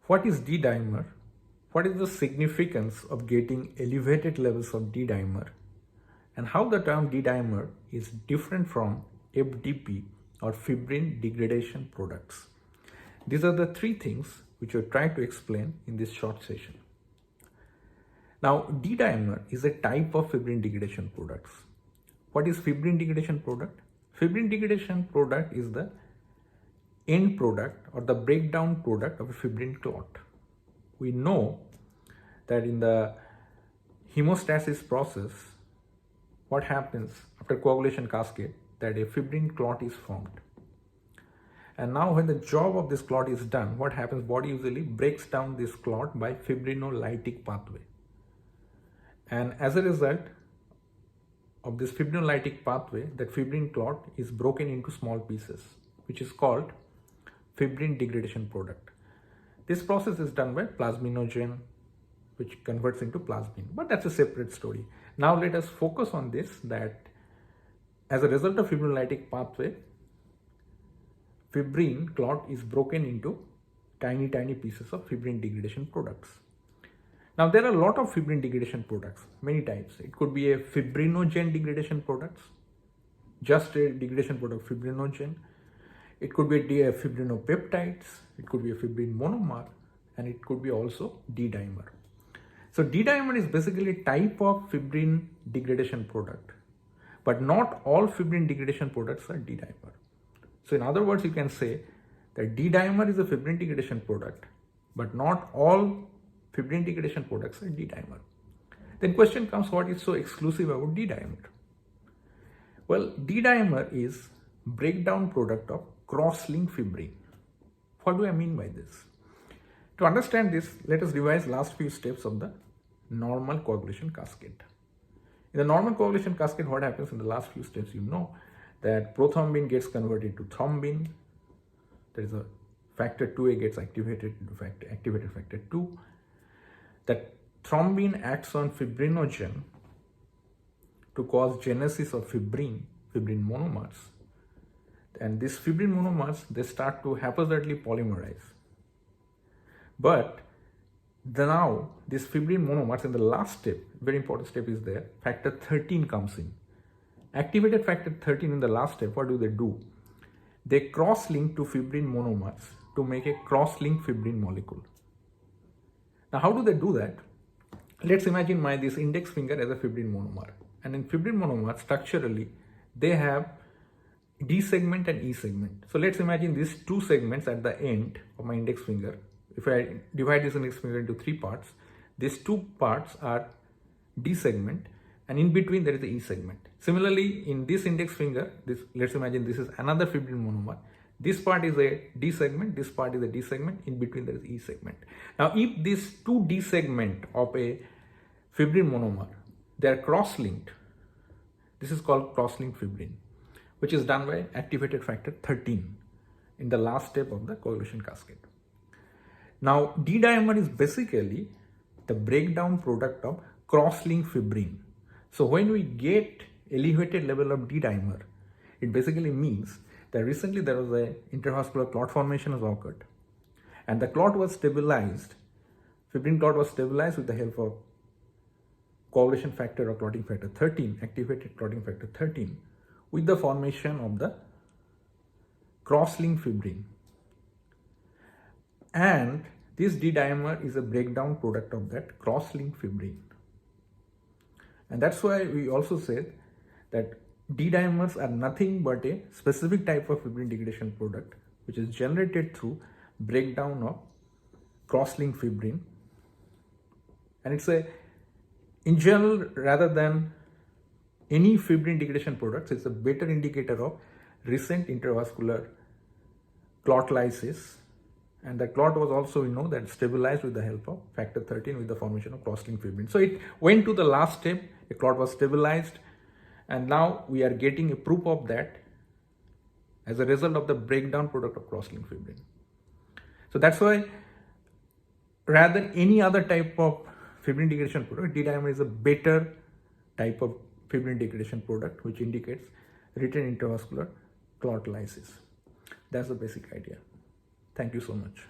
What is D-dimer? What is the significance of getting elevated levels of D-dimer? And how the term D-dimer is different from FDP or Fibrin Degradation Products. These are the three things which we're trying to explain in this short session. Now, D-dimer is a type of fibrin degradation products. What is fibrin degradation product? Fibrin degradation product is the end product or the breakdown product of a fibrin clot. We know that in the hemostasis process, what happens after coagulation cascade, that a fibrin clot is formed. And now when the job of this clot is done, what happens? Body usually breaks down this clot by fibrinolytic pathway. And as a result of this fibrinolytic pathway, that fibrin clot is broken into small pieces, which is called fibrin degradation product. This process is done by plasminogen, which converts into plasmin, but that's a separate story. Now let us focus on this, that as a result of fibrinolytic pathway, fibrin clot is broken into tiny pieces of fibrin degradation products. Now there are a lot of fibrin degradation products, many types. It could be a fibrinogen degradation products, just a degradation product fibrinogen. It could be a fibrinopeptides, it could be a fibrin monomer, and it could be also D-dimer. So D-dimer is basically a type of fibrin degradation product, but not all fibrin degradation products are D-dimer. So in other words, you can say that D-dimer is a fibrin degradation product, but not all fibrin degradation products are D-dimer. Then question comes, what is so exclusive about D-dimer? Well, D-dimer is breakdown product of cross-linked fibrin. What do I mean by this? To understand this, let us revise last few steps of the normal coagulation cascade. In the normal coagulation cascade, what happens in the last few steps? You know that prothrombin gets converted to thrombin. There is a factor 2A gets activated into activated factor 2. That thrombin acts on fibrinogen to cause genesis of fibrin monomers. And these fibrin monomers, they start to haphazardly polymerize. But now these fibrin monomers in the last step, very important step is there, factor 13 comes in. Activated factor 13 in the last step, what do? They cross-link to fibrin monomers to make a cross-linked fibrin molecule. Now how do they do that? Let's imagine this index finger as a fibrin monomer. And in fibrin monomer, structurally, they have D segment and E segment. So let's imagine these two segments at the end of my index finger. If I divide this index finger into three parts, these two parts are D segment, and in between there is the E segment. Similarly, in this index finger, let's imagine this is another fibrin monomer. This part is a D segment, this part is a D segment, in between there is E segment. Now, if these two D segment of a fibrin monomer, they are cross-linked, this is called cross-linked fibrin, which is done by activated factor 13 in the last step of the coagulation cascade. Now, D-dimer is basically the breakdown product of cross-linked fibrin. So when we get elevated level of D-dimer, it basically means that recently there was a intravascular clot formation has occurred, and the clot was stabilized, fibrin clot was stabilized with the help of coagulation factor or clotting factor 13, activated clotting factor 13, with the formation of the cross-linked fibrin. And this D-dimer is a breakdown product of that cross-linked fibrin. And that's why we also said that D-dimers are nothing but a specific type of fibrin degradation product which is generated through breakdown of cross-linked fibrin. And it's in general, rather than any fibrin degradation products, it's a better indicator of recent intravascular clot lysis. And the clot was also, we know, that stabilized with the help of factor 13 with the formation of cross-linked fibrin. So it went to the last step, the clot was stabilized, and now we are getting a proof of that as a result of the breakdown product of cross-linked fibrin. So that's why, rather than any other type of fibrin degradation product, D-dimer is a better type of fibrin degradation product which indicates written intravascular clot lysis. That's the basic idea. Thank you so much.